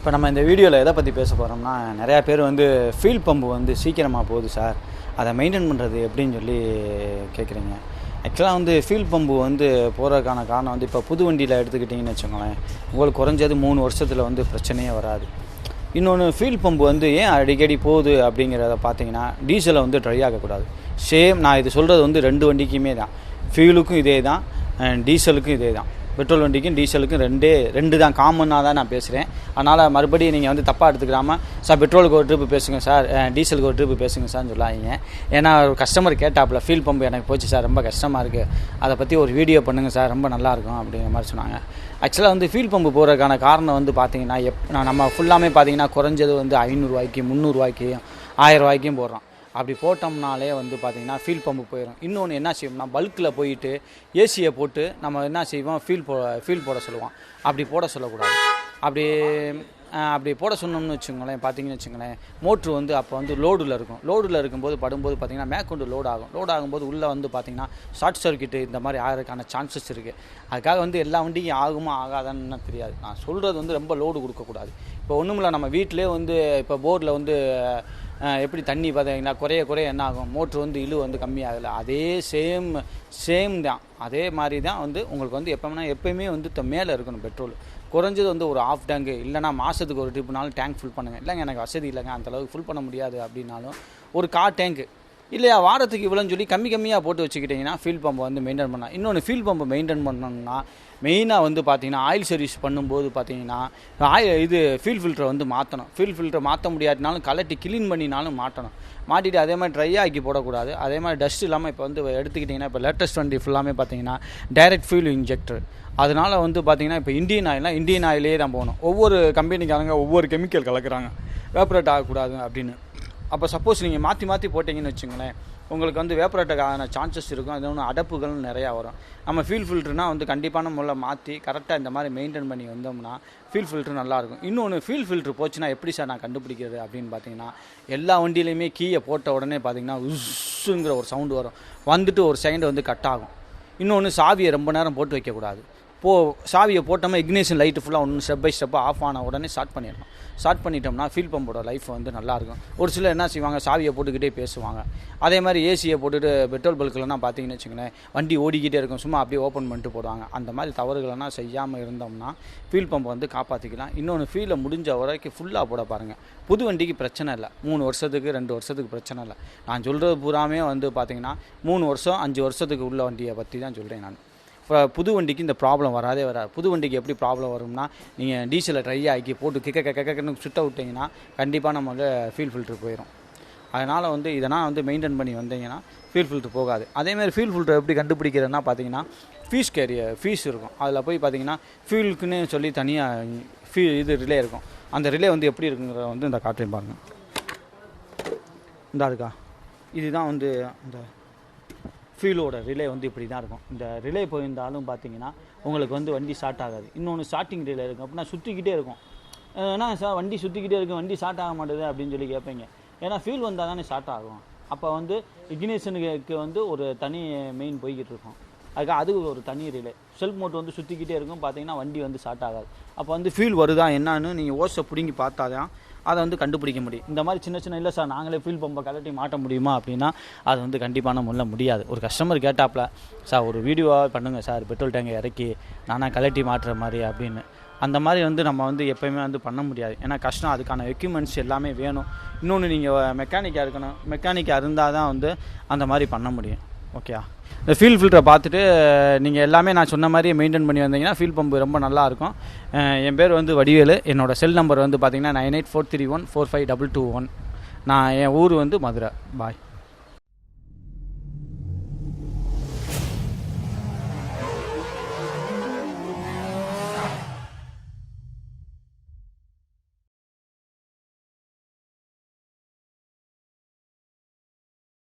இப்போ நம்ம இந்த வீடியோவில் எதை பற்றி பேச போகிறோம்னா, நிறையா பேர் வந்து ஃபியூல் பம்பு வந்து சீக்கிரமாக போகுது சார், அதை மெயின்டைன் பண்ணுறது எப்படின்னு சொல்லி கேட்குறீங்க. ஆக்சுவலாக வந்து ஃபியூல் பம்பு வந்து போகிறதுக்கான காரணம் வந்து, இப்போ புது வண்டியில் எடுத்துக்கிட்டிங்கன்னு வச்சுக்கோங்களேன், உங்களுக்கு குறைஞ்சது 3 வருஷத்தில் வந்து பிரச்சனையே வராது. இன்னொன்று, ஃபியூல் பம்பு வந்து ஏன் அடிக்கடி போகுது அப்படிங்கிறத பார்த்தீங்கன்னா, டீசலை வந்து ட்ரை ஆகக்கூடாது. சேம் நான் இது சொல்கிறது வந்து 2 வண்டிக்குமே தான், ஃபியூலுக்கும் இதே தான், டீசலுக்கும் இதே தான். பெட்ரோல் வண்டிக்கும் டீசலுக்கும் ரெண்டு தான் காமனாக தான் நான் பேசுகிறேன். அதனால் மறுபடியும் நீங்கள் வந்து தப்பாக எடுத்துக்கிறாமல், சார் பெட்ரோலுக்கு ஒரு ட்ரிப்பு பேசுங்க சார், டீசலுக்கு ஒரு ட்ரிப்பு பேசுங்க சார்னு சொல்லாதீங்க. ஏன்னா ஒரு கஸ்டமர் கேட்டாப்புல, ஃபியூல் பம்பு எனக்கு போச்சு சார், ரொம்ப கஷ்டமாக இருக்குது, அதை பற்றி ஒரு வீடியோ பண்ணுங்கள் சார், ரொம்ப நல்லாயிருக்கும் அப்படிங்கிற மாதிரி சொன்னாங்க. ஆக்சுவலாக வந்து ஃபியூல் பம்பு போகிறதுக்கான காரணம் வந்து பார்த்தீங்கன்னா, நம்ம ஃபுல்லாமே பார்த்தீங்கன்னா குறைஞ்சது வந்து 500 300 1000 போடுறோம். அப்படி போட்டோம்னாலே வந்து பார்த்திங்கன்னா ஃபியூல் பம்பு போயிடும். இன்னொன்று என்ன செய்வோம்னா, பல்கில் போயிட்டு ஏசியை போட்டு நம்ம என்ன செய்வோம், ஃபியூல் போட சொல்லுவோம். அப்படி போட சொல்லக்கூடாது. அப்படி போட சொன்னோம்னு வச்சுக்கோங்களேன், பார்த்தீங்கன்னு வச்சுக்கோங்களேன், மோட்ரு வந்து அப்போ வந்து லோடில் இருக்கும்போது படும்போது பார்த்திங்கன்னா மேற்கொண்டு லோட் ஆகும்போது உள்ளே வந்து பார்த்திங்கன்னா ஷார்ட் சர்க்கியூட்டு இந்த மாதிரி ஆகிறதுக்கான சான்சஸ் இருக்குது. அதுக்காக வந்து எல்லா வண்டியும் ஆகுமா ஆகாதான்னு தெரியாது. நான் சொல்கிறது வந்து ரொம்ப லோடு கொடுக்கக்கூடாது. இப்போ ஒன்றுமில்ல, நம்ம வீட்டிலே வந்து இப்போ போரில் வந்து எப்படி தண்ணி பார்த்தீங்கன்னா குறைய என்ன ஆகும், மோட்ரு வந்து இழு வந்து கம்மியாகலை. அதே சேம் தான். அதே மாதிரி தான் வந்து உங்களுக்கு வந்து எப்போயுமே வந்து மேலே இருக்கணும் பெட்ரோல். குறைஞ்சது வந்து ஒரு ½ டேங்கு, இல்லைனா மாதத்துக்கு ஒரு ட்ரிப்புனாலும் டேங்க் ஃபுல் பண்ணுங்கள். இல்லைங்க எனக்கு வசதி இல்லைங்க, அந்தளவுக்கு ஃபுல் பண்ண முடியாது அப்படின்னாலும் ஒரு 1/4 டேங்கு இல்லையா, வாரத்துக்கு இவ்வளோன்னு சொல்லி கம்மியாக போட்டு வச்சுக்கிட்டிங்கன்னா ஃபியூல் பம்பை வந்து மெயின்டைன் பண்ணலாம். இன்னொன்று, ஃபியூல் பம்பை மெயின்டைன் பண்ணணும்னா மெயினாக வந்து பார்த்திங்கன்னா, ஆயில் சர்வீஸ் பண்ணும்போது பார்த்திங்கன்னா ஃபியூல் ஃபில்டரை வந்து மாற்றணும். ஃபியூல் ஃபில்டரை மாற்ற முடியாட்டினாலும் கலட்டி க்ளீன் பண்ணினாலும் மாட்டிட்டு அதே மாதிரி ட்ரை ஆக்கி போடக்கூடாது. அதே மாதிரி டஸ்ட் இல்லாமல் இப்போ வந்து எடுத்துக்கிட்டிங்கன்னா, இப்போ லேட்டஸ்ட் வண்டி ஃபுல்லாமே பார்த்திங்கன்னா டைரக்ட் ஃபியூல் இன்ஜெக்டர். அதனால் வந்து பார்த்திங்கன்னா இப்போ இந்தியன் ஆயிலே தான் போகணும். ஒவ்வொரு கம்பெனிக்காரங்க ஒவ்வொரு கெமிக்கல் கலக்கிறாங்க, வேப்பரேட் ஆகக்கூடாது அப்படின்னு. அப்போ சப்போஸ் நீங்கள் மாற்றி போட்டிங்கன்னு வச்சுங்களேன், உங்களுக்கு வந்து வேப்பரேட்டுக்கான சான்சஸ் இருக்கும். அது ஒன்று அடப்புகள் நிறையா வரும். நம்ம ஃபியூல் ஃபில்ட்ருனால் வந்து கண்டிப்பான முறையில் மாற்றி கரெக்டாக இந்த மாதிரி மெயின்டைன் பண்ணி வந்தோம்னா ஃபியூல் ஃபில்ட்ரு நல்லாயிருக்கும். இன்னொன்று, ஃபியூல் ஃபில்ட்ரு போச்சுன்னா எப்படி சார் நான் கண்டுபிடிக்கிறது அப்படின்னு பார்த்தீங்கன்னா, எல்லா வண்டியிலையுமே கீயை போட்ட உடனே பார்த்தீங்கன்னா உஸ்ஸுங்கிற ஒரு சவுண்டு வரும், வந்துட்டு ஒரு செகண்ட் வந்து கட் ஆகும். இன்னொன்று, சாவியை ரொம்ப நேரம் போட்டு வைக்கக்கூடாது. சாவியை போட்டோம்னா இக்னிஷன் லைட்டு ஃபுல்லாக ஒன்று ஸ்டெப் பை ஸ்டெப்பாக ஆஃப் ஆன உடனே ஸ்டார்ட் பண்ணிட்டோம்னா ஃபியூல் பம்போட லைஃப் வந்து நல்லாயிருக்கும். ஒரு சிலர் என்ன செய்வாங்க, சாவியை போட்டுக்கிட்டே பேசுவாங்க. அதே மாதிரி ஏசியை போட்டுட்டு பெட்ரோல் பல்க்லாம் பார்த்தீங்கன்னு வச்சுங்களேன், வண்டி ஓடிக்கிட்டே இருக்கும், சும்மா அப்படியே ஓப்பன் பண்ணிட்டு போடுவாங்க. அந்த மாதிரி தவறுகளெல்லாம் செய்யாமல் இருந்தோம்னா ஃபியூல் பம்பை வந்து காப்பாற்றிக்கலாம். இன்னொன்று, ஃபியூலை முடிஞ்ச வரைக்கும் ஃபுல்லாக போட பாருங்கள். புது வண்டிக்கு பிரச்சனை இல்லை, 3 வருஷத்துக்கு 2 வருஷத்துக்கு பிரச்சனை இல்லை. நான் சொல்கிறது பூராமே வந்து பார்த்திங்கன்னா 3 வருஷம் 5 வருஷத்துக்கு உள்ள வண்டியை பற்றி தான் சொல்கிறேன் நான். இப்போ புது வண்டிக்கு இந்த ப்ராப்ளம் வராது. புது வண்டிக்கு எப்படி ப்ராப்ளம் வரும்னா, நீங்கள் டீசலை ட்ரை ஆக்கி போட்டு கிக்கன்னு சுட்ட விட்டிங்கன்னா கண்டிப்பாக நம்ம வந்து ஃபியூல் ஃபில்ட்ரு போயிடும். அதனால் வந்து இதெல்லாம் வந்து மெயின்டைன் பண்ணி வந்தீங்கன்னா ஃபியூல் ஃபில்ட்ரு போகாது. அதேமாதிரி ஃபியூல் ஃபில்ட்ரு எப்படி கண்டுபிடிக்கிறதுனா பார்த்தீங்கன்னா, ஃபீஸ் இருக்கும். அதில் போய் பார்த்தீங்கன்னா ஃபியூலுக்குன்னு சொல்லி தனியாக ரிலே இருக்கும். அந்த ரிலே வந்து எப்படி இருக்குங்கிறத வந்து இந்த காட்டுறேன் பாருங்கள். இந்த இருக்கா, இதுதான் வந்து இந்த ஃபியூலோட ரிலே வந்து இப்படி தான் இருக்கும். இந்த ரிலே போயிருந்தாலும் பார்த்தீங்கன்னா உங்களுக்கு வந்து வண்டி ஸ்டார்ட் ஆகாது. இன்னொன்று, ஸ்டார்டிங் ரிலே இருக்கும். அப்படின்னா சுற்றிக்கிட்டே இருக்கும். ஏன்னா சார் வண்டி சுற்றிக்கிட்டே இருக்கும், வண்டி ஸ்டார்ட் ஆக மாட்டேது அப்படின்னு சொல்லி கேட்பீங்க. ஏன்னா ஃபியூல் வந்தால் தானே ஸ்டார்ட் ஆகும். அப்போ வந்து இக்னிஷனுக்கு வந்து ஒரு தனி மெயின் போய்கிட்டு இருக்கும். அது ஒரு தனி ரிலே. செல்ஃப் மோட்டர் வந்து சுற்றிக்கிட்டே இருக்கும், பார்த்தீங்கன்னா வண்டி வந்து ஸ்டார்ட் ஆகாது. அப்போ வந்து ஃபியூல் வருதா என்னான்னு நீங்கள் ஓஸை பிடுங்கி பார்த்தா தான் அதை வந்து கண்டுபிடிக்க முடியும். இந்த மாதிரி சின்ன இல்லை சார் நாங்களே ஃபியூல் பம்பை கலட்டி மாட்ட முடியுமா அப்படின்னா அது வந்து கண்டிப்பான முறையில் முடியாது. ஒரு கஸ்டமர் கேட்டாப்புல, சார் ஒரு வீடியோவாக பண்ணுங்கள் சார், பெட்ரோல் டேங்கை இறக்கி நானாக கலட்டி மாட்டுற மாதிரி அப்படின்னு. அந்த மாதிரி வந்து நம்ம வந்து எப்போயுமே வந்து பண்ண முடியாது. ஏன்னா கஷ்டம், அதுக்கான எக்யூப்மெண்ட்ஸ் எல்லாமே வேணும். இன்னொன்று, நீங்கள் மெக்கானிக்காக இருக்கணும். மெக்கானிக்காக இருந்தால் தான் வந்து அந்த மாதிரி பண்ண முடியும். ஓகே, இந்த ஃபியூல் ஃபில்டரை பார்த்துட்டு நீங்கள் எல்லாமே நான் சொன்ன மாதிரியே மெயின்டைன் பண்ணி வந்தீங்கன்னா ஃபியூல் பம்பு ரொம்ப நல்லாயிருக்கும். என் பேர் வந்து வடிவேலு. என்னோடய செல் நம்பர் வந்து பார்த்திங்கன்னா 9843145221. நான் என் ஊர் வந்து மதுரை. பாய்.